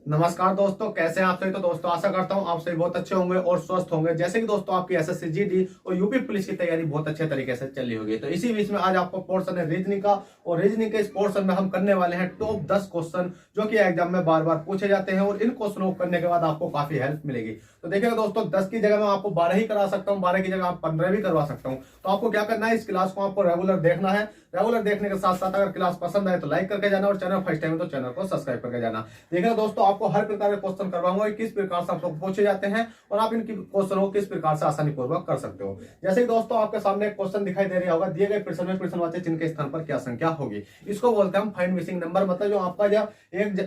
नमस्कार दोस्तों, कैसे हैं आप सभी। तो दोस्तों आशा करता हूं आप सभी बहुत अच्छे होंगे और स्वस्थ होंगे। जैसे कि दोस्तों आपकी एसएससी जीडी और यूपी पुलिस की तैयारी बहुत अच्छे तरीके से चल रही होगी। तो इसी बीच में आज आपको पोर्शन है रीजनिंग का, और रीजनिंग के इस पोर्शन में हम करने वाले हैं टॉप 10 क्वेश्चन जो कि एग्जाम में बार बार पूछे जाते हैं, और इन क्वेश्चनों को करने के बाद आपको काफी हेल्प मिलेगी। तो देखिएगा दोस्तों, 10 की जगह मैं आपको 12 ही करा सकता हूँ, 12 की जगह आप 15 भी करवा सकता हूँ। तो आपको क्या करना है, इस क्लास को आपको रेगुलर देखना है। रेगुलर देखने के साथ साथ अगर क्लास पसंद आए तो लाइक करके जाना, और चैनल फर्स्ट टाइम है तो चैनल को सब्सक्राइब करके जाना। देखिएगा दोस्तों, आपको हर प्रकार के क्वेश्चन करवाऊंगा, किस प्रकार से आप लोग पूछे जाते हैं और आप इन क्वेश्चनों को किस प्रकार से आसानी पूर्वक कर सकते हो। जैसे कि दोस्तों आपके सामने एक क्वेश्चन दिखाई दे रहा होगा, दिए गए प्रश्न में प्रश्नवाची चिन्ह के स्थान पर क्या संख्या होगी। इसको बोलते हैं हम फाइंड मिसिंग नंबर। मतलब जो आपका जब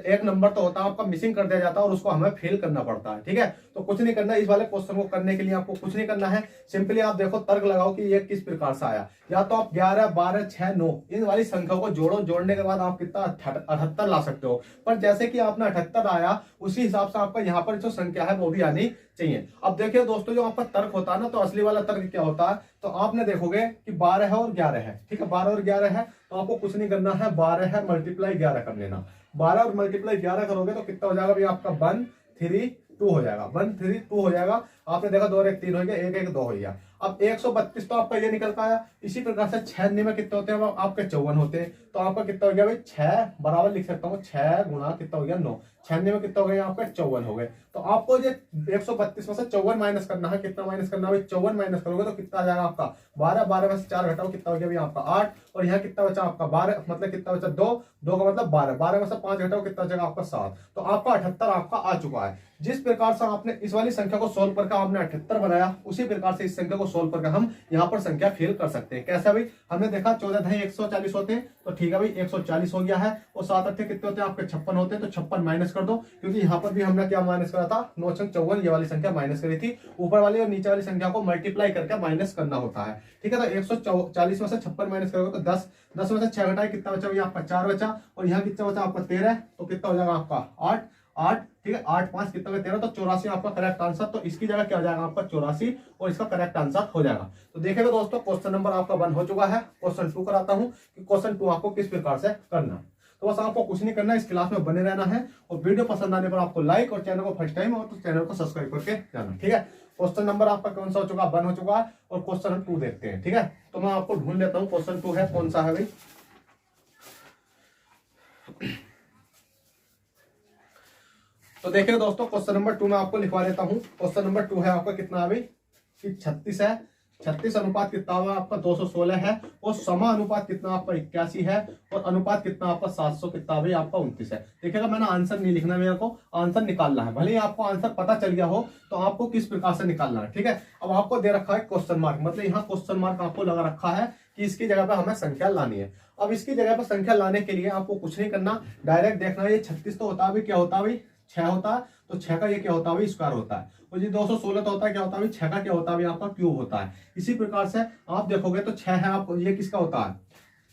एक नंबर तो होता है आपका मिसिंग कर दिया जाता है और उसको हमें फिल करना पड़ता है। ठीक है, तो कुछ नहीं करना, इस वाले क्वेश्चन को करने के लिए आपको कुछ नहीं करना है। सिंपली आप देखो, तर्क लगाओ कि ये किस प्रकार से आया। या तो आप 11, 12, 6, 9 इन वाली संख्या को जोड़ो, जोड़ने के बाद आप कितना 78 ला सकते हो। पर जैसे कि आपने 78 आया, उसी हिसाब से आपका यहाँ पर जो संख्या है वो भी आनी चाहिए। अब देखिए दोस्तों, जो आपका तर्क होता है ना, तो असली वाला तर्क क्या होता है, तो आपने देखोगे कि 12 है और 11 है। ठीक है, 12 और 11 है, तो आपको कुछ नहीं करना है, 12 है मल्टीप्लाई 11 कर लेना। 12 और मल्टीप्लाई 11 करोगे तो कितना हो जाएगा भाई, आपका 1, 3, 2 हो जाएगा। 1, 3, 2 हो जाएगा। आपने देखा 2 और 1 3 हो गया, 1, 1, 2 हो गया। अब 132 तो आपका ये निकल का आया। इसी प्रकार से 6 में कितने होते हैं, आपके 54 होते हैं। तो आपका कितना हो गया भाई, 6 बराबर लिख सकता हूँ, 6 गुणा कितना हो गया 9। 6 में कितना हो गया, आपका 54 हो गए। तो आपको ये 132 में से 54 माइनस करना है। कितना माइनस करना है भाई, 54 माइनस करोगे तो कितना आ जाएगा आपका 12। 12 में से 4 घटाओ, कितना हो गया भाई आपका 8। और यहाँ कितना बचा आपका 12, मतलब कितना बचा 2। 2 का मतलब 12। 12 में से 5 घटाओ, कितना बचेगा आपका 7। तो आपका 78 आपका आ चुका है। जिस प्रकार से आपने इस वाली संख्या को सोल्व करके आपने 78 बनाया, उसी प्रकार से इस संख्या को सोल्व करके हम यहाँ पर संख्या फिल कर सकते हैं। कैसे भाई, हमने देखा 14 दही 140 होते हैं, तो ठीक है भाई 140 हो गया है। और 7 अट्ठे कितने होते हैं आपके 56 होते हैं, तो 56 माइनस कर दो, क्योंकि यहाँ पर भी हमने क्या माइनस करा था, 9 छंग 54 ये वाली संख्या माइनस करी थी। ऊपर वाली और नीचे वाली संख्या को मल्टीप्लाई करके माइनस करना होता है। ठीक है, तो 140 में से 56 माइनस करोगे तो 10। 10 में से 6 घटाए, कितना बचा भैया आपका 4 बचा। और यहाँ कितना बचा आपका 13, तो कितना हो जाएगा आपका 8। 8 ठीक है, 8 5 कितना हो गया 13, तो 84 आपका करेक्ट आंसर। तो इसकी जगह क्या हो जाएगा आपका 84, और इसका करेक्ट आंसर हो जाएगा। तो देखिएगा दोस्तों, क्वेश्चन नंबर आपका 1 हो चुका है। क्वेश्चन 2 कराता हूं कि क्वेश्चन 2 आपको किस प्रकार से करना है। तो बस आपको कुछ नहीं करना है, इस क्लास में बने रहना है, और वीडियो पसंद आने पर आपको लाइक, और चैनल को फर्स्ट टाइम हो तो चैनल को सब्सक्राइब करके जाना। ठीक है, क्वेश्चन नंबर आपका कौन सा हो चुका है, 1 हो चुका है। और क्वेश्चन 2 देखते हैं। ठीक है, तो मैं आपको ढूंढ लेता हूँ क्वेश्चन 2 है कौन सा है भाई। तो देखिए दोस्तों, क्वेश्चन नंबर 2 में आपको लिखवा देता हूं। क्वेश्चन नंबर 2 है आपका कितना है भाई, कि 36 है। 36 अनुपात कितना हुआ आपका 216 है। और समा अनुपात कितना आपका 81 है। और अनुपात कितना आपका 700 कितना भाई आपका 29 है। देखिएगा, मैंने आंसर नहीं लिखना, मेरे को आंसर निकालना है। भले ही आपको आंसर पता चल गया हो, तो आपको किस प्रकार से निकालना है। ठीक है, अब आपको दे रखा है क्वेश्चन मार्क, मतलब यहाँ क्वेश्चन मार्क आपको लगा रखा है कि इसकी जगह पर हमें संख्या लानी है। अब इसकी जगह पर संख्या लाने के लिए आपको कुछ नहीं करना, डायरेक्ट देखना है। ये 36 तो होता है, क्या होता है भाई 6 होता है, तो 6 का ये क्या होता है स्क्वायर होता है। और ये 216 तो होता है, क्या होता है 6 का क्या होता है आपका क्यूब होता है। इसी प्रकार से आप देखोगे तो 6 है, आप ये किसका होता है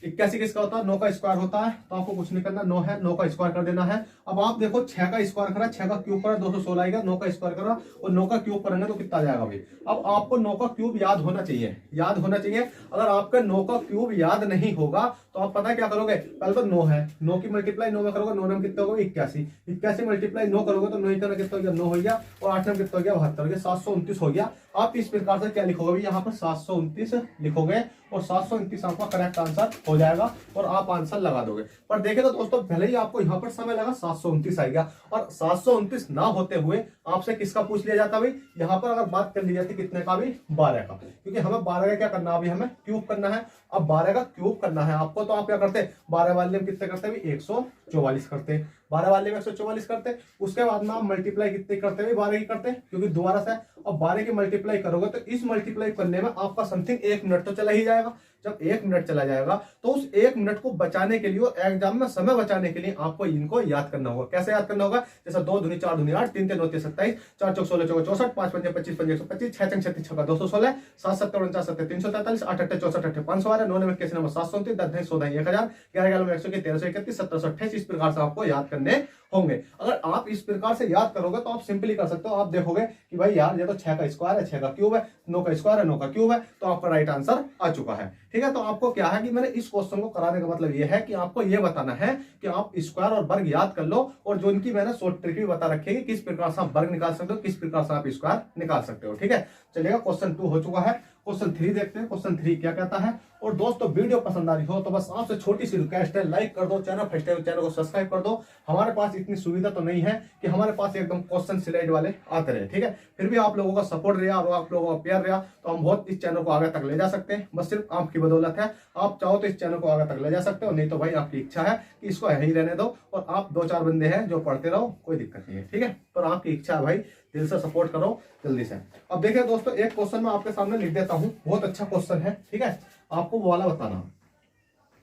81 किसका होता है 9 का स्क्वायर होता है। तो आपको कुछ नहीं करना, 9 है 9 का स्क्वायर कर देना है। अब आप देखो 6 का स्क्वायर करा, 6 का क्यूब करा 216 आएगा। 9 का स्क्वायर करा और 9 का क्यूब करेंगे तो कितना आ जाएगा भाई। अब आपको 9 का क्यूब याद होना चाहिए, याद होना चाहिए। अगर आपका 9 का क्यूब याद नहीं होगा तो आप पता है क्या करोगे, पहले तो 9 है, 9 की मल्टीप्लाई 9 में करोगे, 9 में कितना होगा 81। 81 मल्टीप्लाई 9 करोगे तो 9 का कितना हो गया 9 हो गया। और 8 में कितना हो गया 72 हो गया, 729 हो गया। आप इस प्रकार से क्या लिखोगे यहाँ पर 729 लिखोगे, और 729 आपका करेक्ट आंसर हो जाएगा, और आप आंसर लगा दोगे। पर देखे तो दोस्तों, भले ही आपको यहाँ पर समय लगा 729 आएगा, और 729 ना होते हुए आपसे किसका पूछ लिया जाता भाई, यहाँ पर अगर बात कर ली जाती कितने का भी 12 का, क्योंकि हमें 12 का क्या करना है, अभी हमें क्यूब करना है। अब 12 का क्यूब करना है आपको, तो आप क्या करते 12 वाले में कितने करते 144 करते, 12 वाले में 144 करते। उसके बाद में आप मल्टीप्लाई कितने करते हुए 12 की करते, क्योंकि दोबारा से अब 12 की मल्टीप्लाई करोगे तो इस मल्टीप्लाई करने में आपका समथिंग 1 मिनट तो चला ही जाएगा। जब 1 मिनट चला जाएगा तो उस 1 मिनट को बचाने के लिए, एग्जाम में समय बचाने के लिए आपको इनको याद करना होगा। कैसे याद करना होगा, जैसे 2 दूनी 4 दूनी 8, 3 3 9 27, 4 चौक 16 चौक 64, 5 5 25 5 125, 6 6 36 6 216, 7 7 49 7 343, 8 8 64 8 512, 9 9 81 737, 10 10 14 1000, 11 11 100 1331, 1728 इस प्रकार से आपको याद करने होंगे। अगर आप इस प्रकार से याद करोगे तो आप सिंपली कर सकते हो। आप देखोगे कि भाई यार ये तो 6 का स्क्वायर है, 6 का क्यूब है, 9 का स्क्वायर है, 9 का क्यूब है, तो आपका राइट आंसर आ चुका है। ठीक है, तो आपको क्या है कि मैंने इस क्वेश्चन को कराने का मतलब ये है कि आपको ये बताना है कि आप स्क्वायर और वर्ग याद कर लो, और जो इनकी मैंने शॉर्ट ट्रिक भी बता रखी है कि किस प्रकार से आप वर्ग निकाल सकते हो, किस प्रकार से आप स्क्वायर निकाल सकते हो। ठीक है, चलिएगा क्वेश्चन 2 हो चुका है। क्वेश्चन 3 देखते हैं। क्वेश्चन 3 क्या कहता है। और दोस्तों वीडियो पसंद आ रही हो तो बस आपसे छोटी सी रिक्वेस्ट है, लाइक कर दो, चैनल फर्स्ट है चैनल को सब्सक्राइब कर दो। हमारे पास इतनी सुविधा तो नहीं है कि हमारे पास एकदम क्वेश्चन स्लाइड वाले आते रहे। ठीक है, फिर भी आप लोगों का सपोर्ट रहा और आप लोगों का प्यार रहा तो हम बहुत इस चैनल को आगे तक ले जा सकते हैं। बस सिर्फ आपकी बदौलत है। आप चाहो तो इस चैनल को आगे तक ले जा सकते हो, नहीं तो भाई आपकी इच्छा है कि इसको यहीं रहने दो और आप 2-4 बंदे हैं जो पढ़ते रहो, कोई दिक्कत नहीं है। ठीक है, पर आपकी इच्छा है भाई, दिल से सपोर्ट करो जल्दी से। अब देखिए दोस्तों, एक क्वेश्चन मैं आपके सामने लिख देता हूं, बहुत अच्छा क्वेश्चन है। ठीक है, आपको वो वाला बताना।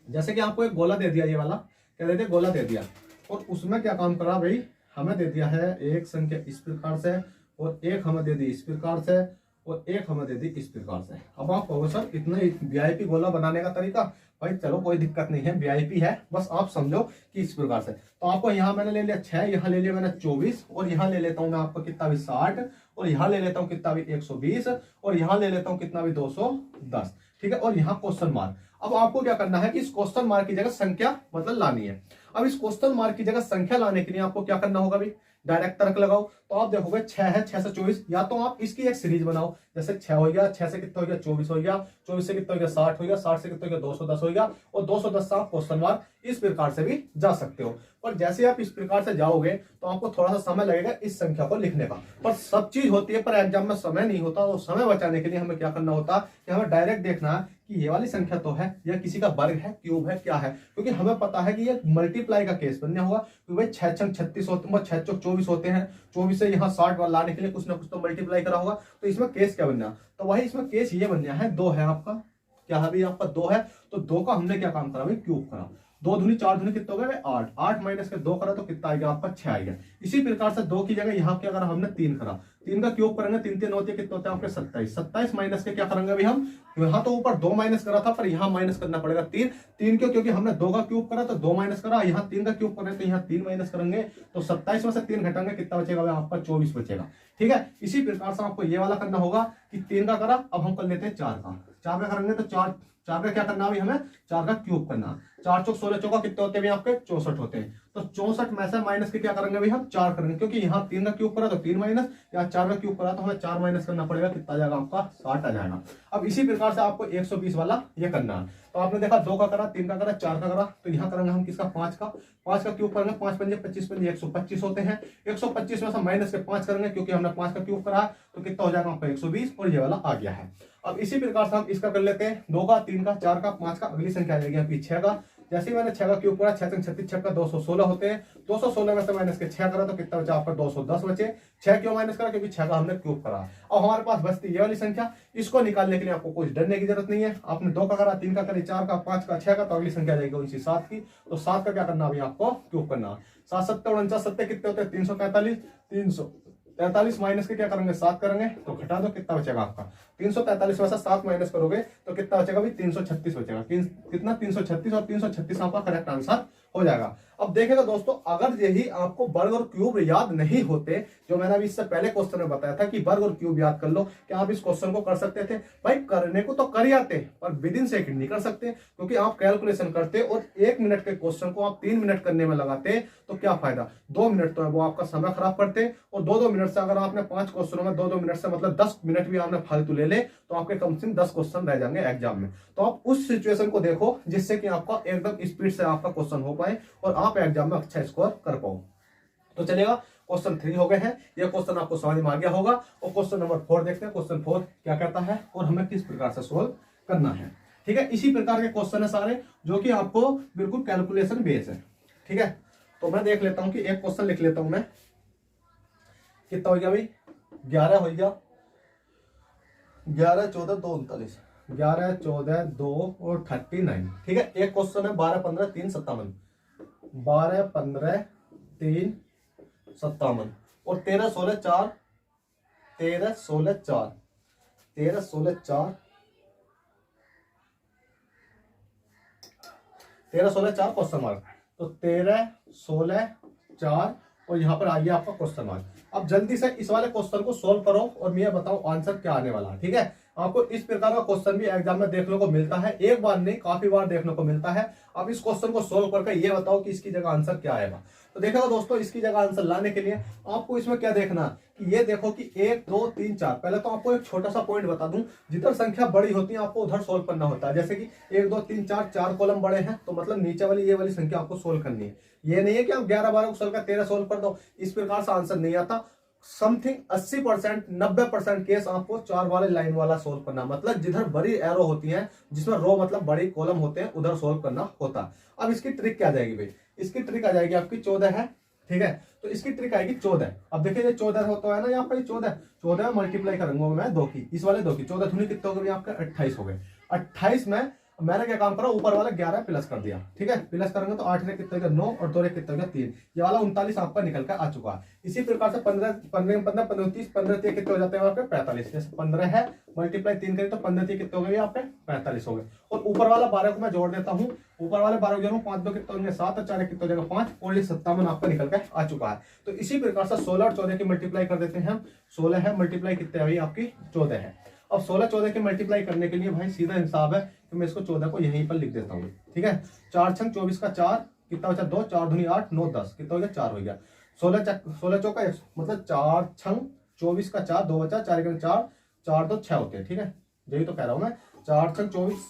जैसे कि आपको एक गोला दे दिया, ये वाला क्या दे दिया, गोला दे दिया, और उसमें क्या काम करा भाई, हमें दे दिया है एक संख्या इस प्रकार से, और एक हमें दे दी इस प्रकार से, और एक हमें दे दी इस प्रकार से। अब आप कहोगे सर इतना वीआईपी गोला बनाने का तरीका, भाई चलो कोई दिक्कत नहीं है, वीआईपी है, बस आप समझो कि इस प्रकार से। तो आपको यहाँ मैंने ले लिया 6, यहाँ ले लिया मैंने 24, और यहाँ ले लेता हूँ मैं आपको कितना भी 60, और यहाँ ले लेता हूँ कितना भी 120, और यहाँ ले लेता हूँ कितना भी 210। ठीक है, और यहाँ क्वेश्चन मार्क। अब आपको क्या करना है कि इस क्वेश्चन मार्क की जगह संख्या मतलब लानी है। अब इस क्वेश्चन मार्क की जगह संख्या लाने के लिए आपको क्या करना होगा भाई, डायरेक्ट तर्क लगाओ। तो आप देखोगे 6 है, 6 से 24, या तो आप इसकी एक सीरीज बनाओ, जैसे 6 हो गया, 6 से कितना हो गया 24 हो गया, 24 से कितना हो गया 60 हो गया, 60 से कितना हो गया 210 हो गया, और 210 से आप क्वेश्चन मार्क इस प्रकार से भी जा सकते हो। पर जैसे आप इस प्रकार से जाओगे तो आपको थोड़ा सा समय लगेगा इस संख्या को लिखने का, पर सब चीज होती है, पर एग्जाम में समय नहीं होता। तो समय बचाने के लिए हमें क्या करना होता कि हमें डायरेक्ट देखना है कि ये वाली संख्या तो है या किसी का वर्ग है, क्यूब है, क्या है, क्योंकि हमें पता है कि ये मल्टीप्लाई का केस बनने होगा। क्योंकि भाई 6 छंग 36 होते हैं, 6 चौक 24 होते हैं, 24 से यहाँ 60 वाला लाने के लिए कुछ ना कुछ तो मल्टीप्लाई करा होगा। तो इसमें केस क्या बनना, तो वही इसमें केस ये बनना है, 2 है आपका, क्या है भाई आपका 2 है, तो 2 का हमने क्या काम करा भाई, क्यूब करा। 2 दूनी 4 दूनी कितना हो गया 8, 8 माइनस के 2 करा तो कितना आएगा आपका 6 आएगा। इसी प्रकार से 2 की जगह यहाँ क्या करा हमने 3 करा, 3 का क्यूब करेंगे, 3 3 होते कितने होते हैं आपके 27, 27 माइनस के क्या करेंगे अभी हम, यहाँ तो ऊपर 2 माइनस करा था पर यहाँ माइनस करना पड़ेगा 3, 3 क्यों, क्योंकि हमने 2 का क्यूब करा तो 2 माइनस करा, यहाँ 3 का क्यूब करें तो यहाँ 3 माइनस करेंगे, तो 27 में से 3 घटाएंगे कितना बचेगा भाई आपका 24 बचेगा। ठीक है, इसी प्रकार से आपको ये वाला करना होगा कि 3 का करा, अब हम कर लेते हैं 4 का, 4 का करेंगे तो 4 का क्या करना है हमें, 4 का क्यूब करना, 4 चौक 16 चौका कितने होते हैं आपके 64 होते हैं। तो 64 में से माइनस के क्या करेंगे भाई हम 4 करेंगे, क्योंकि यहाँ 3 का क्यूब करा तो 3 माइनस, यहाँ 4 का क्यूब करा तो हमें 4 माइनस करना पड़ेगा, कितना आ जाएगा आपका 60 आ जाएगा। अब इसी प्रकार से आपको 120 वाला ये करना है। तो आपने देखा 2 का करा, 3 का करा, 4 का करा, तो यहाँ करेंगे हम किसका 5 का, 5 का क्यूब करेंगे, 5 पंजे 25 पंजे 125 होते हैं, 125 में से माइनस के 5 करेंगे क्योंकि हमने 5 का क्यूब करा, तो कितना हो जाएगा आपका 120, और ये वाला आ गया है। अब इसी प्रकार से हम इसका कर लेते हैं 2 का, 3 का, 4 का, 5 का, अगली संख्या आ जाएगी आपकी 6 का। जैसे ही मैंने 6 का क्यूब करा, 6 36 6 का 216 होते हैं, 216 में से माइनस के 6 करा तो कितना बचा आपका 210 बचे। 6 क्यों माइनस करा, क्योंकि 6 का हमने क्यूब करा। अब हमारे पास बचती ये वाली संख्या, इसको निकालने के लिए आपको कुछ डरने की जरूरत नहीं है। आपने 2 का करा, 3 का करी, 4 का, 5 का, 6 का, तो अगली संख्या आ जाएगी उनकी 7 की। तो 7 का क्या करना अभी आपको क्यूब करना, 7 7 49 7 कितने होते हैं 343, 343 माइनस के क्या करेंगे 7 करेंगे, तो घटा दो कितना बचेगा आपका 343 में से 7 माइनस करोगे तो कितना बचेगा भाई 336 बचेगा। कितना 336, और 336 आपका करेक्ट आंसर हो जाएगा। अब देखेगा दोस्तों, अगर यही आपको वर्ग और क्यूब याद नहीं होते, जो मैंने अभी इससे पहले क्वेश्चन में बताया था कि वर्ग और क्यूब याद कर लो, क्या आप इस क्वेश्चन को कर सकते थे भाई? करने को तो कर ही आते, पर विद इन सेकंड नहीं कर सकते, क्योंकि आप कैलकुलेशन करते और 1 मिनट के क्वेश्चन को आप 3 मिनट करने में लगाते, तो क्या फायदा। 2 मिनट तो है वो आपका समय खराब करते, और 2-2 मिनट से अगर आपने 5 क्वेश्चनों में 2-2 मिनट से मतलब 10 मिनट भी आपने फालतू ले ले, तो आपके कम से कम 10 क्वेश्चन रह जाएंगे एग्जाम में। तो आप उस सिचुएशन को देखो जिससे कि आपका एकदम स्पीड से आपका क्वेश्चन हो पाए और आप एग्जाम में अच्छा स्कोर कर पाओ। तो चलेगा, क्वेश्चन 3 हो गए हैं, यह क्वेश्चन आपको समझ में आ गया होगा। और क्वेश्चन नंबर 4 देखते हैं, क्वेश्चन 4 क्या कहता है और हमें किस प्रकार से सोल्व करना है। ठीक है, इसी प्रकार के क्वेश्चन है सारे, जो कि आपको बिल्कुल कैलकुलेशन बेस है। ठीक है, तो मैं देख लेता हूं कि एक क्वेश्चन लिख लेता हूं मैं, कितना हो गया भाई 11 हो गया, 11 14 2 39, 11 14 2 और 39। ठीक है, एक क्वेश्चन है 12 15 3 57, 12 15 3 57, और 13 16 4, 13 16 4, 13 16 4, 13 16 4 क्वेश्चन मार्क। तो 13 16 4 और यहाँ पर आइए आपका क्वेश्चन मार्क। अब जल्दी से इस वाले क्वेश्चन को सोल्व करो और मैं बताऊं आंसर क्या आने वाला है। ठीक है, आपको इस प्रकार का क्वेश्चन भी एग्जाम में देखने को मिलता है, एक बार नहीं काफी बार देखने को मिलता है। अब इस क्वेश्चन को सोल्व करके ये बताओ कि इसकी जगह आंसर क्या आएगा। तो देखो दोस्तों, इसकी जगह आंसर लाने के लिए आपको इसमें क्या देखना कि ये देखो कि 1 2 3 4। पहले तो आपको एक छोटा सा पॉइंट बता दूं, जिधर संख्या बड़ी होती है आपको उधर सोल्व करना होता है। जैसे कि 1 2 3 4, 4 कॉलम बड़े हैं तो मतलब नीचे वाली ये वाली संख्या आपको सोल्व करनी है। ये नहीं है कि आप 11 12 को सोल्व कर 13 सोल्व कर दो, इस प्रकार से आंसर नहीं आता। समथिंग 80% 90% केस आपको 4 वाले लाइन वाला सोल्व करना, मतलब जिधर बड़ी एरो होती है, जिसमें रो मतलब बड़ी कॉलम होते हैं, उधर सोल्व करना होता। अब इसकी ट्रिक क्या आ जाएगी भाई, इसकी ट्रिक आ जाएगी आपकी 14 है। ठीक है, तो इसकी ट्रिक आएगी 14। अब देखिए ये 14 होता है ना, यहाँ पर 14 मल्टीप्लाई करूंगा मैं 2 की, इस वाले 2 की 14 धुनी कितने हो गए आपका 28 हो गए। 28 में मैंने क्या काम करा, ऊपर वाला 11 प्लस कर दिया। ठीक है, प्लस करेंगे तो 8 रे कितने हो गया 9 और 2 रे कितने हो गया 3, ये वाला 39 आपका निकल कर आ चुका है। इसी प्रकार से 15 15 15 15 30 15 3 कितने हो जाते हैं आपके 45। जैसे 15 है मल्टीप्लाई 3 करें तो 15 3 कितने हो गए आपके 45 हो गए। और ऊपर वाला 12 को मैं जोड़ देता हूँ, ऊपर वाले 12 जोड़ूं 5 2 कितने होंगे 7 और 4 कितने हो जाएगा 5 और ये 57 आपका निकल कर आ चुका है। तो इसी प्रकार से 16 और 14 की मल्टीप्लाई कर देते हैं हम। 16 है मल्टीप्लाई कितने हुई आपकी 14 है। अब 16 14 की मल्टीप्लाई करने के लिए भाई सीधा हिसाब है कि मैं इसको 14 को यहीं पर लिख देता हूँ। ठीक है, 4 छंग 24 का 4 कितना बचा 2, 4 दूनी 8 9 10 कितना हो गया 4 हो गया। 16 चौका मतलब 4 छंग 24 का 4 2 बचा 4 4 4 2 6 होते हैं। ठीक है, यही तो कह रहा हूं मैं 4 छंग 24।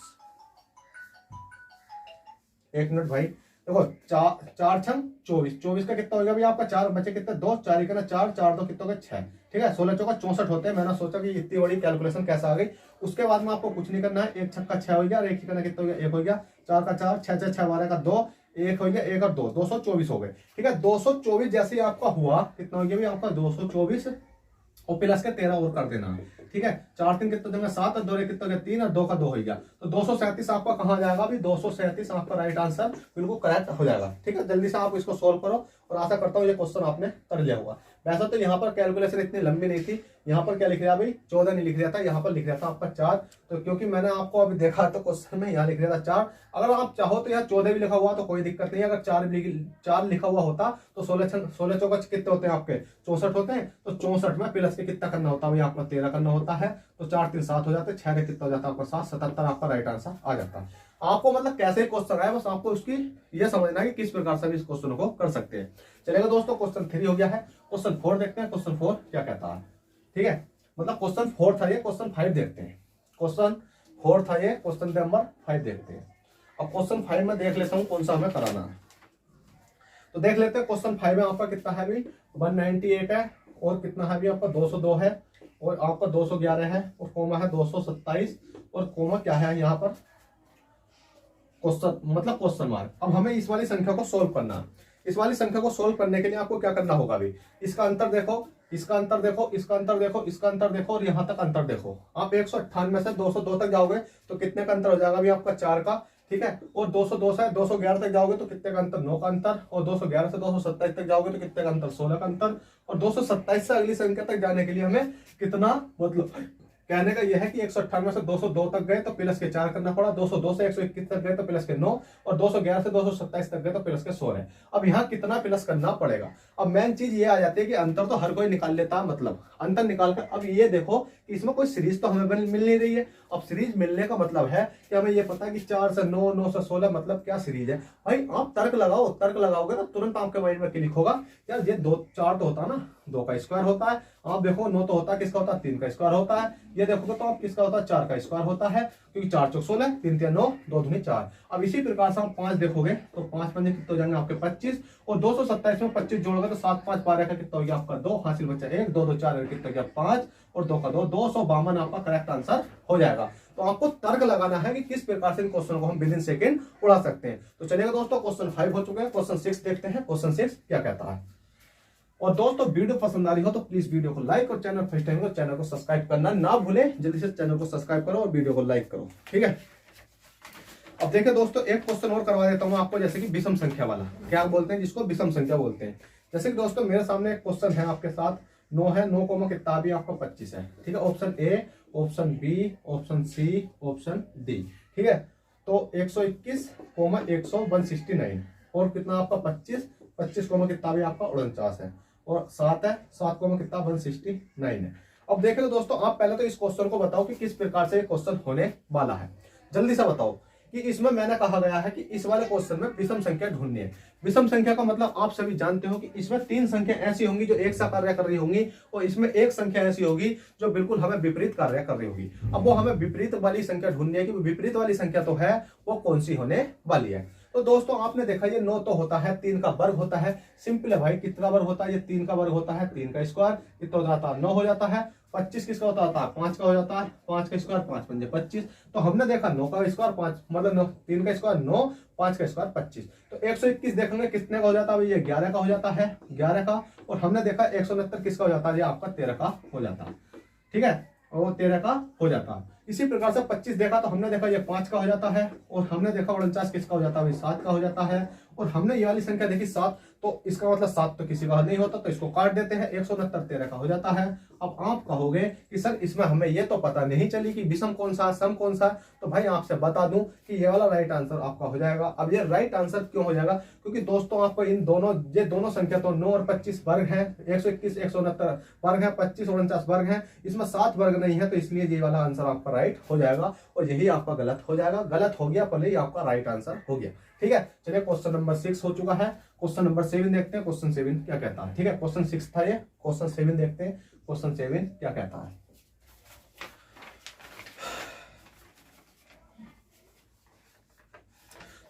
एक मिनट भाई, देखो 4 छंग 24 का कितना हो गया भाई आपका 4 बचे कितना 2 4 का 4 4 2 कितना हो गया 6। ठीक है, 16 चौका 64 होते हैं। मैंने सोचा कि इतनी बड़ी कैलकुलेशन कैसे आ गई। उसके बाद में आपको कुछ नहीं करना है, 1 छक्का 6 हो गया और 1 करना कितना हो गया 1 हो गया। 4 का 4 6 6 6 12 का 2 1 हो गया 1 और 2 224 हो गए। ठीक है, 224 जैसे ही आपका हुआ कितना हो गया भाई आपका 224 और प्लस के 13 और कर देना। ठीक है, 4 3 कितना देंगे 7 और 2 कितना गया 3 और 2 का 2 हो गया। तो 237 आपका कहाँ जाएगा अभी 237 आपका राइट आंसर बिल्कुल करेक्ट हो जाएगा। ठीक है, जल्दी से आप इसको सोल्व करो और आशा करता हूँ ये क्वेश्चन आपने कर लिया होगा। वैसा तो यहाँ पर कैलकुलेशन इतनी लंबी नहीं थी, यहाँ पर क्या लिख रहा भाई 14 नहीं लिख रहा था, यहाँ पर लिख रहा था आपका 4। तो क्योंकि मैंने आपको अभी देखा तो क्वेश्चन में यहाँ लिख रहा था 4। अगर आप चाहो तो यहाँ 14 भी लिखा हुआ तो कोई दिक्कत नहीं है। अगर 4 लिखा हुआ होता तो 16 चौका कितने होते हैं आपके 64 होते हैं। तो 64 में प्लस के कितना करना होता है भाई आपका 13 करना होता है। तो 4 3 7 हो जाते, 6 कितना हो जाता है आपका 7 77 आपका राइट आंसर आ जाता है। आपको मतलब कैसे क्वेश्चन आए बस आपको उसकी ये समझना है कि किस प्रकार से इस क्वेश्चन को कर सकते हैं। चलेगा दोस्तों, क्वेश्चन 3 हो गया है। क्वेश्चन 4 देखते हैं, क्वेश्चन 4 क्या कहता है। ठीक है, मतलब क्वेश्चन 4 था ये, क्वेश्चन 5 देखते हैं। क्वेश्चन 4 था ये, क्वेश्चन नंबर 5 देखते हैं। अब क्वेश्चन 5 में देख लेता हूं कौन सा हमें कराना है। तो देख लेते हैं क्वेश्चन 5 में आपका कितना है भाई 198 है और कितना है भी आपका 202 है और आपका 211 है और कोमा है 227 और कोमा क्या है यहाँ पर क्वेश्चन मतलब क्वेश्चन मार्क। अब हमें इस वाली संख्या को सोल्व करना है। इस वाली संख्या को सोल्व करने के लिए आपको क्या करना होगा भाई, इसका अंतर देखो, इसका अंतर देखो, इसका अंतर देखो, इसका अंतर देखो और यहाँ तक अंतर देखो। आप 198 से 202 तक जाओगे तो कितने का अंतर हो जाएगा भाई आपका 4 का। ठीक है, और 202 से 211 तक जाओगे तो कितने का अंतर 9 का अंतर, और 211 से 227 तक जाओगे तो कितने का अंतर 16 का अंतर, और 227 से अगली संख्या तक जाने के लिए हमें कितना मतलब कहने का यह है कि 198 से 202 तक गए तो प्लस के 4 करना पड़ा, 202 से 121 तक गए तो प्लस के 9 और 211 से 227 तक गए तो प्लस के 16। अब यहाँ कितना प्लस करना पड़ेगा। अब मेन चीज ये आ जाती है कि अंतर तो हर कोई निकाल लेता है, मतलब अंतर निकाल कर अब ये देखो कि इसमें कोई सीरीज तो हमें मिल नहीं रही है। अब सीरीज मिलने का मतलब है कि हमें ये पता है कि 4 से 9 9 से 16 मतलब क्या सीरीज है। भाई आप तर्क लगाओ, तर्क लगाओगे ना तुरंत आपके माइंड में क्लिक होगा यार ये 2 4 तो होता है ना, 2 का स्क्वायर होता है। आप देखो 9 तो होता है किसका होता है 3 का स्क्वायर होता है। ये देखोगे तो आप किसका होता है 4 का स्क्वायर होता है, क्योंकि 4 चौक 16 3 3 9 2 दूनी 4। अब इसी प्रकार से आप 5 देखोगे तो 5 पंजे कितने हो जाएंगे आपके 25 और 227 में 25 जोड़ोगे तो 7 5 12 का कितना हो गया आपका 2 हासिल बचा 1 2 2 4 कितना हो गया 5 और 2 का 2 252 आपका करेक्ट आंसर हो जाएगा। तो आपको तर्क लगाना है कि किस प्रकार से इन क्वेश्चन को हम विद इन सेकंड उड़ा सकते हैं। तो चलिएगा दोस्तों क्वेश्चन 5 हो चुके हैं, क्वेश्चन 6 देखते हैं। क्वेश्चन 6 क्या कहता है। और दोस्तों वीडियो पसंद आ रही हो तो प्लीज वीडियो को लाइक और चैनल फर्स्ट टाइम को चैनल को सब्सक्राइब करना ना भूलें। जल्दी से चैनल को सब्सक्राइब करो और वीडियो को लाइक करो। ठीक है, अब देखिए दोस्तों एक क्वेश्चन और करवा देता हूं आपको, जैसे कि विषम संख्या वाला क्या बोलते हैं, जिसको विषम संख्या बोलते हैं। जैसे कि दोस्तों मेरे सामने एक क्वेश्चन है आपके साथ 9 है, 9 को कितना भी आपका 25 है। ठीक है, option A, option B, option C, option D. ठीक है, तो 121 169 और कितना आपका 25 25 कोमा कितना भी आपका 49 है, और 7 है, 7 कोमा कितना 169 है। अब देखें तो दोस्तों आप पहले तो इस क्वेश्चन को बताओ कि किस प्रकार से ये क्वेश्चन होने वाला है, जल्दी से बताओ। कि इसमें मैंने कहा गया है कि इस वाले क्वेश्चन में विषम संख्या ढूंढनी है। विषम संख्या का मतलब आप सभी जानते हो कि इसमें 3 संख्या ऐसी होंगी जो एक सा कार्य कर रही होंगी, और इसमें एक संख्या ऐसी होगी जो बिल्कुल हमें विपरीत कार्य कर रही होगी। अब वो हमें विपरीत वाली संख्या ढूंढनी है कि विपरीत वाली संख्या तो है वो कौन सी होने वाली है। तो दोस्तों आपने देखा ये 9 तो होता है, 3 का वर्ग होता है, सिंपल है भाई। कितना वर्ग होता है, ये 3 का वर्ग होता है, 3 का स्क्वायर कितना हो जाता है 9 हो जाता है। 25 किसका होता है 5 का हो जाता है, 5 का स्क्वायर 5 पंजे 25। तो हमने देखा 9 का स्क्वायर 5 मतलब 3 का स्क्वायर 9, 5 का स्क्वायर 25। तो 121 देखेंगे कितने का हो जाता है, ये 11 का हो जाता है, 11 का। और हमने देखा 169 किसका हो जाता है, ये आपका 13 का हो जाता है, ठीक है, और 13 का हो जाता है। इसी प्रकार से 25 देखा तो हमने देखा ये 5 का हो जाता है, और हमने देखा 49 किसका हो जाता है, 7 का हो जाता है। और हमने ये वाली संख्या देखी 7, तो इसका मतलब 7 तो किसी का नहीं होता, तो इसको काट देते हैं। 169 13 का हो जाता है। अब आप कहोगे कि सर इसमें हमें ये तो पता नहीं चली कि विषम कौन सा सम कौन सा, तो भाई आपसे बता दूं कि ये वाला राइट आंसर आपका हो जाएगा। अब ये राइट आंसर क्यों हो जाएगा, क्योंकि दोस्तों आपको इन दोनों ये दोनों संख्या तो 9 और 25 वर्ग है, 121 169 वर्ग है, 25 49 वर्ग है, इसमें 7 वर्ग नहीं है, तो इसलिए ये वाला आंसर आपका राइट हो जाएगा, और यही आपका गलत हो जाएगा। गलत हो गया पहले ही आपका राइट आंसर हो गया, ठीक है। चलिए क्वेश्चन नंबर 6 हो चुका है। क्वेश्चन नंबर 7 देखते हैं, क्वेश्चन 7 क्या कहता है, ठीक है। क्वेश्चन 6 था ये, क्वेश्चन 7 देखते हैं, क्वेश्चन 7 क्या कहता है।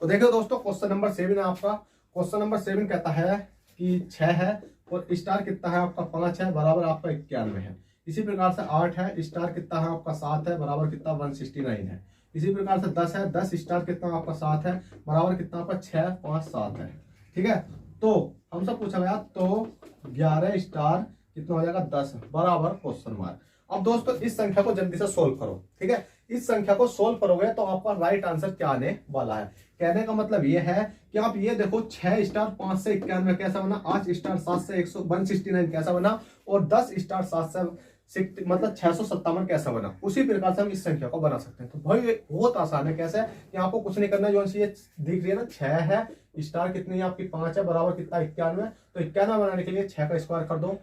तो देखो दोस्तों क्वेश्चन नंबर 7 है आपका। क्वेश्चन नंबर 7 कहता है कि 6 है और स्टार कितना है आपका 5 है, बराबर आपका 91 है। इसी प्रकार से 8 है, स्टार कितना है आपका 7 है, बराबर कितना 169 है। इसी प्रकार से 10 है, 10 स्टार कितना आपका 7 है, बराबर कितना आपका 6 5 7 है, ठीक है। तो हमसे पूछा गया तो 11 स्टार कितना हो जाएगा 10 बराबर क्वेश्चन मार्क। अब दोस्तों इस संख्या को जल्दी से सोल्व करो, ठीक है। इस संख्या को सोल्व करोगे तो आपका राइट आंसर क्या आने वाला है। कहने का मतलब ये है कि आप ये देखो 6 स्टार 5 से 91 कैसा बना, 8 स्टार 7 से 169 कैसा बना, और 10 स्टार 7 से मतलब 657 कैसा बना। उसी प्रकार से हम इस संख्या को बना सकते हैं। तो भाई ये बहुत आसान है। कैसे, यहाँ आपको कुछ नहीं करना, जो ये दिख रही है ना 6 है, स्टार कितनी है आपकी 5 है, बराबर कितना 91। तो 91 बनाने के लिए 6 का स्क्वायर कर दो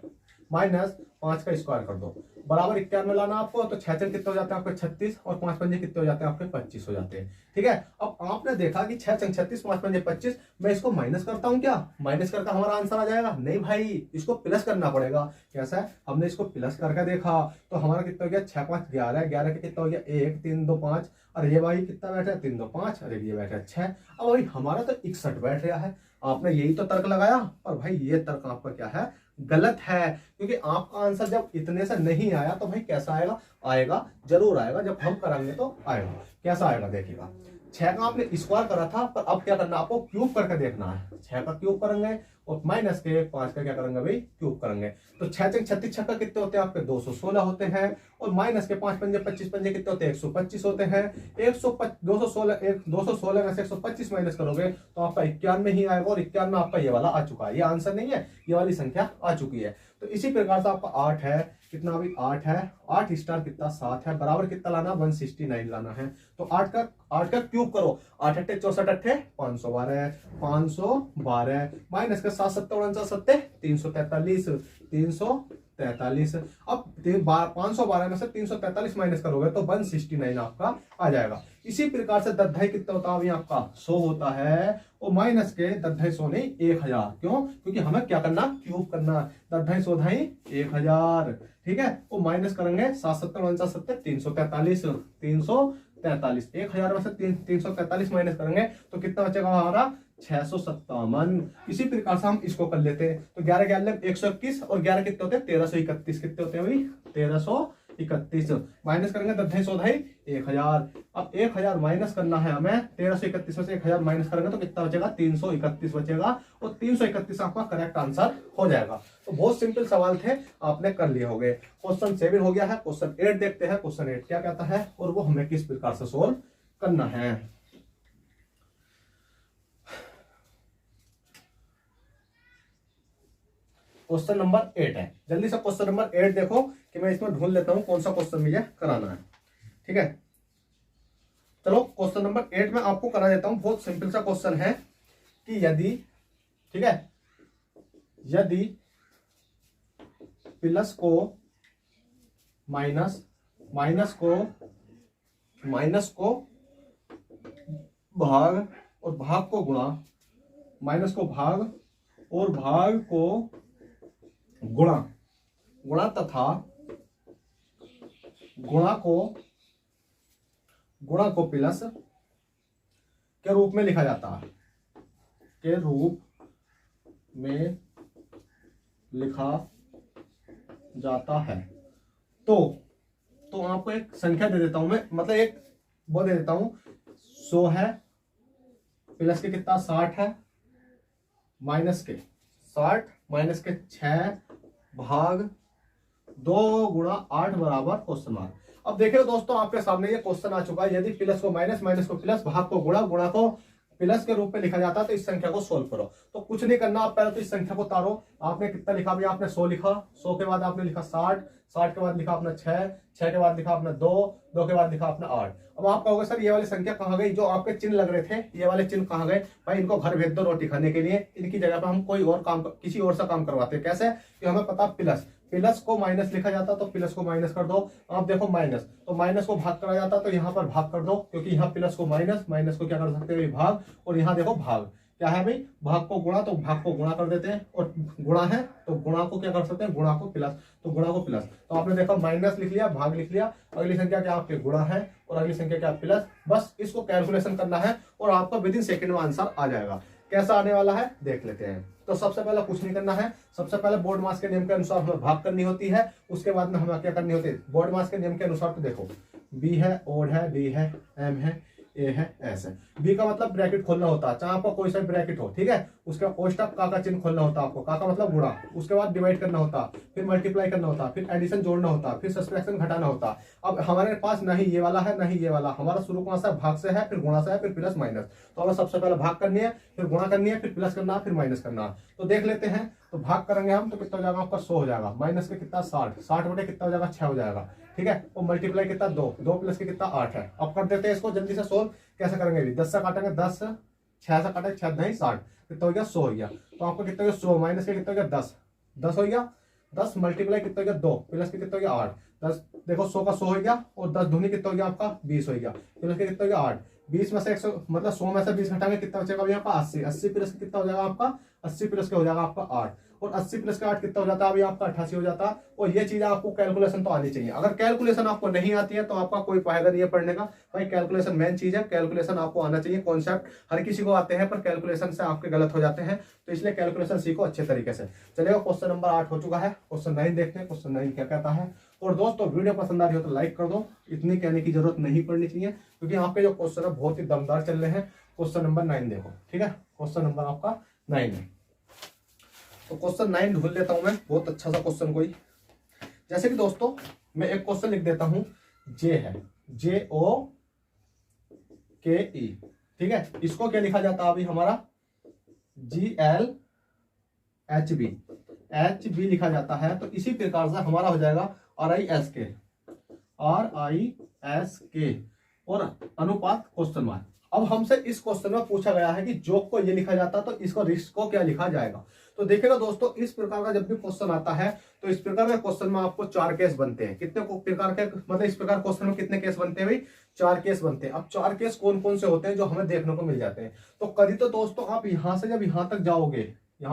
माइनस 5 का स्क्वायर कर दो, बराबर 91 लाना आपको। तो 6 कितने हो जाते हैं आपके 36, और 5 पंजे कितने हो जाते हैं आपके 25 हो जाते हैं, ठीक है। अब आपने देखा कि 6 36 5 पंजे 25, मैं इसको माइनस करता हूं, क्या माइनस करके हमारा आंसर आ जाएगा, नहीं भाई इसको प्लस करना पड़ेगा। कैसा है, हमने इसको प्लस करके देखा तो हमारा कितना हो गया 6 5 11, 11 के कितना हो गया 1 3 2 5, अरे ये भाई कितना बैठा है 3 2 5, अरे ये बैठा है 6। अब भाई हमारा तो 61 बैठ रहा है। आपने यही तो तर्क लगाया, और भाई ये तर्क आपका क्या है, गलत है। क्योंकि आपका आंसर जब इतने से नहीं आया तो भाई कैसा आएगा, आएगा जरूर आएगा, जब हम करेंगे तो आएगा। कैसा आएगा देखिएगा, 6 का आपने स्क्वायर करा था, पर अब क्या करना आपको क्यूब करके देखना है। 6 का क्यूब करेंगे और माइनस के 5 का क्या करेंगे भाई क्यूब करेंगे। तो 6 36 छक्का कितने होते हैं आपके 216 होते हैं, और माइनस के 5 पंजे 25 पंजे कितने होते हैं 125 होते हैं। 216 में से 125 माइनस करोगे तो आपका 91 ही आएगा, और 91 में आपका ये वाला आ चुका है। ये आंसर नहीं है, ये वाली संख्या आ चुकी है। तो इसी प्रकार से आपका 8 है, कितना अभी 8 है, 8 स्टार कितना 7 है, बराबर कितना लाना 169 लाना है। तो 8 का क्यूब करो, 8 8 64 8 512, 512 माइनस का 7 7 49 7 343, 343। अब 512 में से 343 माइनस करोगे तो 169 आपका आ जाएगा। इसी प्रकार से 10 कितना होता है आपका 100 होता है, और माइनस के 10 नहीं 1000, क्यों, क्योंकि हमें क्या करना क्यूब करना। 10 1000, ठीक है। वो माइनस करेंगे 7 7 49 7 343, 343 1000 में से 343 माइनस करेंगे तो कितना बचेगा हमारा 657। इसी प्रकार से हम इसको कर लेते हैं। तो 11 11 121, और 11 कितने होते हैं 1331, कितने होते हैं भाई 1331। माइनस करेंगे 10 1000। अब 1000 माइनस करना है हमें, 1331 में से 1000 माइनस करेंगे तो कितना बचेगा 331 बचेगा, और 331 आपका करेक्ट आंसर हो जाएगा। तो बहुत सिंपल सवाल थे, आपने कर लिए होंगे। क्वेश्चन 7 हो गया है। क्वेश्चन 8 देखते हैं, क्वेश्चन 8 क्या कहता है और वो हमें किस प्रकार से सोल्व करना है। क्वेश्चन नंबर 8 है। जल्दी से क्वेश्चन नंबर 8 देखो कि मैं इसमें ढूंढ लेता हूं कौन सा क्वेश्चन मुझे कराना है, ठीक है। चलो क्वेश्चन नंबर 8 में आपको करा देता हूं। बहुत सिंपल सा क्वेश्चन है कि यदि, ठीक है, यदि प्लस को माइनस, माइनस को भाग और भाग को गुणा, माइनस को भाग और भाग को गुणा तथा गुणा को प्लस के रूप में लिखा जाता है, के रूप में लिखा जाता है। तो आपको एक संख्या दे देता हूं मैं, मतलब एक वो दे देता हूं, 100 है, प्लस के कितना 60 है, माइनस के 60 माइनस के 6 भाग 2 गुणा 8 बराबर क्वेश्चन मार्क। अब देखिए दोस्तों, आपके सामने ये क्वेश्चन आ चुका है। यदि प्लस को माइनस, माइनस को प्लस, भाग को गुणा, गुणा को प्लस के रूप में लिखा जाता है, तो इस संख्या को सोल्व करो। तो कुछ नहीं करना, आप पहले तो इस संख्या को तारो। आपने कितना लिखा भैया? आपने 100 लिखा, 100 के बाद आपने लिखा 60, 60 के बाद लिखा अपना 6, 6 के बाद लिखा अपना 2, 2 के बाद लिखा अपना 8। अब आप कहोगे सर ये वाली संख्या कहाँ गई? जो आपके चिन्ह लग रहे थे, ये वाले चिन्ह कहाँ गए? भाई इनको घर भेज दो रोटी खाने के लिए, इनकी जगह पर हम कोई और काम, किसी और सा काम करवाते हैं। कैसे? कि हमें पता प्लस, प्लस को माइनस लिखा जाता तो प्लस को माइनस कर दो। आप देखो माइनस, तो माइनस को भाग करा जाता तो यहाँ पर भाग कर दो, क्योंकि यहाँ प्लस को माइनस, माइनस को क्या कर सकते हैं भाग, और यहाँ देखो भाग क्या है भाई? भाग को गुणा, तो भाग को गुणा कर देते हैं, और गुणा है तो गुणा को क्या कर सकते हैं? गुणा को प्लस, तो गुणा को प्लस। तो आपने देखा माइनस लिख लिया, भाग लिख लिया, अगली संख्या क्या आपके गुणा है, और अगली संख्या क्या प्लस। बस इसको कैलकुलेशन करना है और आपका विद इन सेकेंड में आंसर आ जाएगा। कैसा आने वाला है देख लेते हैं। तो सबसे पहले कुछ नहीं करना है, सबसे पहले बोर्ड मास के नियम के अनुसार हमें भाग करनी होती है। उसके बाद में हमें क्या करनी होती है? बोर्ड मास के नियम के अनुसार तो देखो, बी है, ओड है, डी है, एम है, ए है, एस है। बी का मतलब ब्रैकेट खोलना होता है, चाहे आपका कोई सा ब्रैकेट हो, ठीक है। उसके बाद कोष्टक का चिन्ह खोलना होता है आपको, का मतलब गुणा, उसके बाद डिवाइड करना होता, फिर मल्टीप्लाई करना होता, फिर एडिशन जोड़ना होता, फिर सब्सट्रैक्शन घटाना होता। अब हमारे पास ना ही ये वाला है ना ही ये वाला, हमारा शुरू कौन सा? भाग से है, फिर गुणा से है, फिर प्लस माइनस। तो हमें सबसे पहले भाग करनी है, फिर गुणा करनी है, फिर प्लस करना है, फिर माइनस करना है। तो देख लेते हैं। तो भाग करेंगे हम तो कितना हो जाएगा आपका? 100 हो जाएगा, माइनस के कितना 60, 60 बटे कितना हो जाएगा? 6 हो जाएगा, ठीक है। और मल्टीप्लाई कितना 2, 2 प्लस के कितना 8 है। अब कर देते हैं इसको जल्दी से सोल्व। कैसे करेंगे? 10 से काटेंगे 10, 6 से काटेंगे 6 नहीं 60, कितना हो गया? 100 हो गया। तो आपको कितना हो गया? 100 माइनस के कितना हो गया? 10, 10 हो गया। 10 मल्टीप्लाई कितना हो गया? 2 प्लस के कितना हो गया? 8, 10 देखो 100 का 100 हो गया, और 10 दूनी कितना हो गया आपका? 20 हो गया, प्लस के कितना हो गया? 8। 20 में से 100 मतलब 100 में से 20 घटाएंगे कितना बचेगा अभी आपका? 80, 80 प्लस के कितना हो जाएगा आपका? 80 प्लस के हो जाएगा आपका 8, और 80 प्लस का 8 कितना हो जाता है अभी आपका? 88 हो जाता है। और ये चीज आपको कैलकुलेशन तो आनी चाहिए। अगर कैलकुलेशन आपको नहीं आती है तो आपका कोई फायदा नहीं है पढ़ने का। भाई कैलकुलेशन मेन चीज है, कैलकुलेशन आपको आना चाहिए। कॉन्सेप्ट हर किसी को आते हैं, पर कैलकुलेशन से आपके गलत हो जाते हैं, तो इसलिए कैलकुलेशन सीखो अच्छे तरीके से। चलिए क्वेश्चन नंबर 8 हो चुका है। क्वेश्चन 9 देखते हैं, क्वेश्चन 9 क्या कहता है। और दोस्तों वीडियो पसंद आ रही हो तो लाइक कर दो, इतनी कहने की जरूरत नहीं पड़नी चाहिए, क्योंकि आपके जो क्वेश्चन है बहुत ही दमदार चल रहे हैं। क्वेश्चन नंबर 9 देखो, ठीक है। क्वेश्चन नंबर आपका 9 है। तो क्वेश्चन 9 ढूंढ लेता हूं मैं, बहुत अच्छा सा क्वेश्चन कोई। जैसे कि दोस्तों मैं एक क्वेश्चन लिख देता हूं, जे है, JOKE, ठीक है। इसको क्या लिखा जाता है अभी हमारा? GLHB लिखा जाता है। तो इसी प्रकार से हमारा हो जाएगा RISK, और अनुपात क्वेश्चन मार्क। अब हमसे इस क्वेश्चन में पूछा गया है कि जोक को ये लिखा जाता तो इसको रिस्क को क्या लिखा जाएगा। तो देखिएगा दोस्तों, इस प्रकार का जब भी क्वेश्चन आता है तो इस प्रकार के क्वेश्चन में आपको 4 केस बनते हैं। कितने प्रकार के, मतलब इस प्रकार क्वेश्चन में कितने केस बनते हैं भाई? 4 केस बनते हैं। अब 4 केस कौन कौन से होते हैं जो हमें देखने को मिल जाते हैं? तो कभी तो दोस्तों आप यहां से जब यहां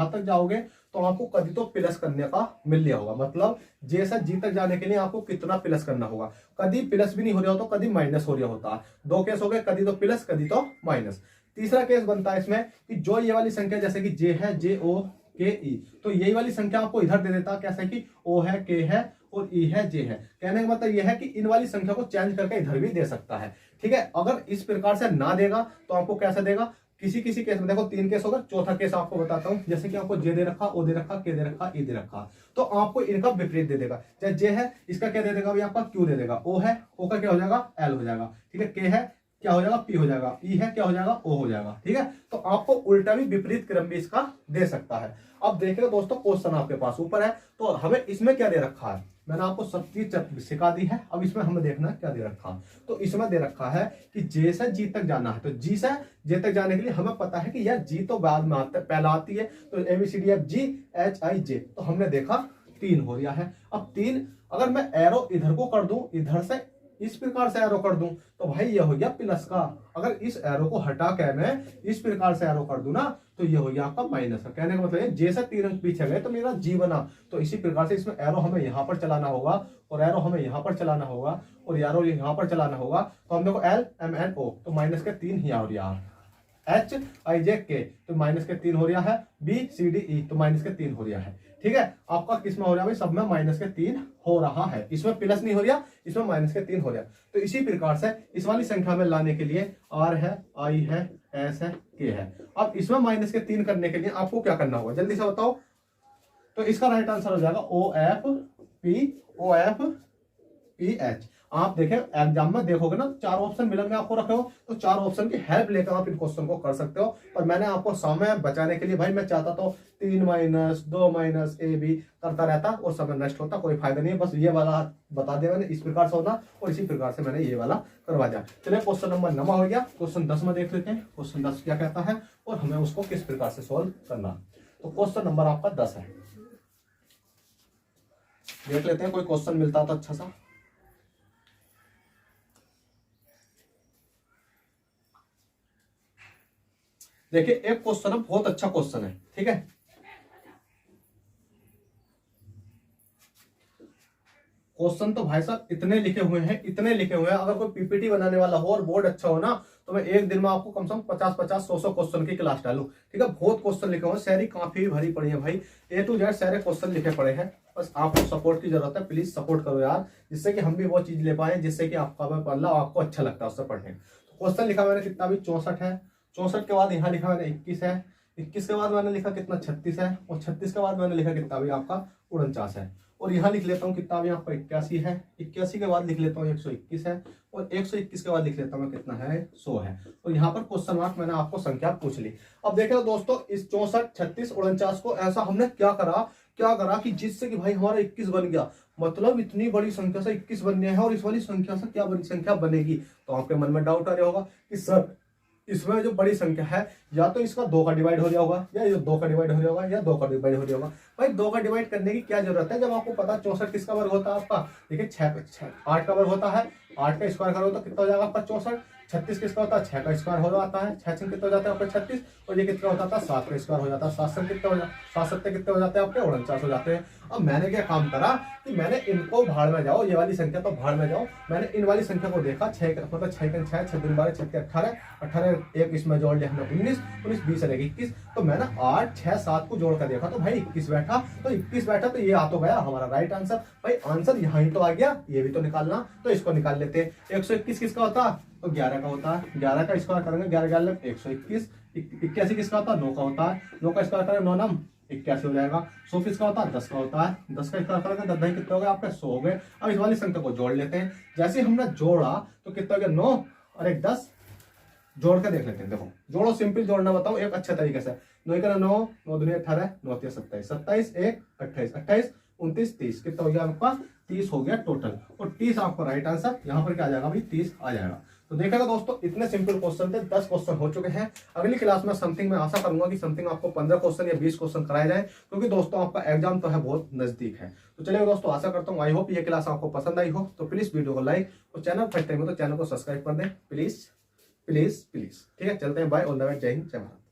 तक जाओगे तो आपको कभी तो प्लस करने का मिल लिया होगा, मतलब जे से जी तक जाने के लिए आपको कितना प्लस करना होगा। कभी प्लस भी नहीं हो रहा हो तो कभी माइनस हो रहा होता है। 2 केस हो गए, कभी तो प्लस कभी तो माइनस। तीसरा केस बनता है इसमें कि जो ये वाली संख्या जैसे कि जे है, JOKE, तो यही वाली संख्या आपको इधर दे देता, कैसे कि O है, K है और E है, J है। कहने का मतलब यह है कि इन वाली संख्या को चेंज करके इधर भी दे सकता है, ठीक है। अगर इस प्रकार से ना देगा तो आपको कैसे देगा? किसी किसी केस में देखो 3 केस होगा, चौथा केस आपको बताता हूं। जैसे कि आपको जे दे रखा, ओ दे रखा, के दे रखा, ई दे रखा, तो आपको इनका विपरीत दे देगा। चाहे जे है, इसका क्या दे देगा अभी आपका? क्यू दे देगा। ओ है, ओ का क्या हो जाएगा? एल हो जाएगा, ठीक है। के है, क्या हो जाएगा, पी हो जाएगा, ई है क्या हो जाएगा, ओ हो जाएगा। ठीक है, तो आपको उल्टा भी विपरीत क्रम भी इसका दे सकता है। अब देखिए दोस्तों, क्वेश्चन आपके पास ऊपर है, तो हमें इसमें क्या दे रखा है, मैंने आपको सब चीज सिखा दी है। अब इसमें हमें देखना है क्या दे रखा है। तो इसमें दे रखा है कि जे से जी तक जाना है, तो जी से जे तक जाने के लिए हमें पता है कि यार जी तो बाद में आता है, पहला आती है, तो ABCDFGHIJ, तो हमने देखा 3 हो गया है। अब 3 अगर मैं एरो इधर को कर दूं, इधर से इस प्रकार से एरो कर दूं, तो भाई ये हो गया प्लस का। अगर इस एरो को हटा के मैं इस प्रकार से एरो कर दूं ना, तो ये हो गया आपका माइनस का। कहने का मतलब है जैसे 3 अंक पीछे गए तो मेरा जी बना, तो इसी प्रकार से इसमें एरो हमें यहाँ पर चलाना होगा, और एरो हमें यहाँ पर चलाना होगा, और एरो यहाँ पर चलाना होगा। तो हम देखो LMNO, तो माइनस के 3 ही हो रहा है, HIJK तो माइनस के 3 हो रहा है, BCDE तो माइनस के 3 हो रहा है। ठीक है, आपका किस में हो रहा है भाई, सब में माइनस के 3 हो रहा है, इसमें प्लस नहीं हो रहा, इसमें माइनस के 3 हो रहा है। तो इसी प्रकार से इस वाली संख्या में लाने के लिए R है, I है, S है, K है। अब इसमें माइनस के 3 करने के लिए आपको क्या करना होगा, जल्दी से बताओ। तो इसका राइट आंसर हो जाएगा OFPH। आप देखें एग्जाम में देखोगे ना, 4 ऑप्शन मिलन में आपको रखे हो, तो 4 ऑप्शन की हेल्प लेकर आप इन क्वेश्चन को कर सकते हो। पर मैंने आपको समय बचाने के लिए भाई, मैं चाहता तो 3 माइनस 2 माइनस ए बी करता रहता और समय नष्ट होता, कोई फायदा नहीं है। बस ये वाला बता दिया मैंने, इस प्रकार से होना, और इसी प्रकार से मैंने ये वाला करवा दिया। चलिए क्वेश्चन नंबर 9 हो गया। क्वेश्चन 10 में देख लेते हैं, क्वेश्चन 10 क्या कहता है और हमें उसको किस प्रकार से सोल्व करना। तो क्वेश्चन नंबर आपका 10 है, देख लेते हैं कोई क्वेश्चन मिलता तो अच्छा सा। देखिए एक क्वेश्चन है, बहुत अच्छा क्वेश्चन है। ठीक है, क्वेश्चन तो भाई साहब इतने लिखे हुए हैं, इतने लिखे हुए हैं। अगर कोई पीपीटी बनाने वाला हो और बोर्ड अच्छा हो ना, तो मैं एक दिन में आपको कम से कम 50-50, 100 क्वेश्चन की क्लास डालूं। ठीक है, बहुत क्वेश्चन लिखे हुए हैं, सारी काफी भरी पड़ी है भाई, A to Z सारे क्वेश्चन लिखे पड़े हैं। बस आपको सपोर्ट की जरूरत है, प्लीज सपोर्ट करो यार, जिससे कि हम भी वो चीज ले पाए जिससे कि आपका मतलब आपको अच्छा लगता है उससे पढ़ने। तो क्वेश्चन लिखा मैंने कितना भी 64 है, 64 के बाद यहाँ लिखा मैंने 21 है, 21 के बाद मैंने लिखा कितना 36 है, और 36 के बाद मैंने लिखा कितना भी आपका 49 है, और यहाँ लिख लेता हूँ कितना भी आपका 81 है, 81 के बाद लिख लेता हूँ 121 है, और 121 के बाद लिख लेता हूँ कितना है 100 है। और यहाँ पर क्वेश्चन मार्क मैंने आपको संख्या पूछ ली। अब देखे दोस्तों, इस 64, 36, 49 को ऐसा हमने क्या करा कि जिससे कि भाई हमारा 21 बन गया। मतलब इतनी बड़ी संख्या से 21 बन गया है, और इस वाली संख्या से क्या बड़ी संख्या बनेगी। तो आपके मन में डाउट आ रहा होगा कि सर इसमें जो बड़ी संख्या है, या तो इसका 2 का डिवाइड हो रहा होगा, या ये 2 का डिवाइड हो रहा होगा, या 2 का डिवाइड हो रहा होगा। भाई 2 का डिवाइड करने की क्या जरूरत है, जब आपको पता 64 किसका वर्ग होता है आपका। देखिए 8 का वर्ग होता है, 8 का स्क्वायर करो तो कितना हो जाएगा आपका 64। 36 किसका होता है, 6 का स्क्वायर हो जाता है, 6 से कितना हो जाता है आपका 36, और ये कितना होता था 7 का स्क्वायर हो जाता है, 7 से कितना हो जाता है, 7 7 कितने हो जाते हैं आपके 49 हो जाते हैं। अब मैंने क्या काम करा कि मैंने इनको भाड़ में जाओ, ये वाली संख्या तो भाड़ में जाओ, मैंने इन वाली संख्या को देखा, 6 मतलब 6 के 6, 6 दूनी 12, 6 के 18, 18 एक इसमें जोड़ लिया हमने 19, 19 20 रहेगा 21। तो मैंने 8 6 7 को जोड़ कर देखा, तो भाई 21 बैठा, तो 21 बैठा, तो ये आ तो गया हमारा राइट आंसर। भाई आंसर यहाँ ही तो आ गया, ये भी तो निकालना, तो इसको निकाल लेते हैं। 121 किसका होता, तो 11 का होता है, 11 का स्क्वायर करेंगे, 11 11 121। 81 किसका होता है, 9 का होता है, 9 का स्क्वायर करेंगे 9 9 81 हो जाएगा। 100 किसका होता है, 10 का होता है, 10 का स्क्वायर करेंगे 10 10 कितने हो गए आपके 100 हो गए। अब इस वाली संख्या को जोड़ लेते हैं, जैसे हमने जोड़ा तो कितना हो गया 9 और 1 10, जोड़ कर देख लेते हैं। देखो जोड़ो, सिंपल जोड़ना बताओ एक अच्छे तरीके से। 9 का 9, 9 दूनी 18, 9 3 27, 27 1 28, 28 29 30, कितना हो गया आपका 30 हो गया टोटल, और 30 आपका राइट आंसर यहाँ पर क्या आ जाएगा भाई 30 आ जाएगा। तो देखेगा दोस्तों, इतने सिंपल क्वेश्चन थे, 10 क्वेश्चन हो चुके हैं। अगली क्लास में समथिंग मैं आशा करूंगा कि समथिंग आपको 15 क्वेश्चन या 20 क्वेश्चन कराए जाए, क्योंकि दोस्तों आपका एग्जाम तो है बहुत नजदीक है। तो चलिए दोस्तों, आशा करता हूँ आई होप ये क्लास आपको पसंद आई हो। तो प्लीज वीडियो को लाइक, और चैनल फर्स्ट टाइम हो तो चैनल को सब्सक्राइब कर दें प्लीज प्लीज प्लीज। ठीक है, चलते हैं, बाय, ऑल द बेस्ट, जय हिंद, जय भारत।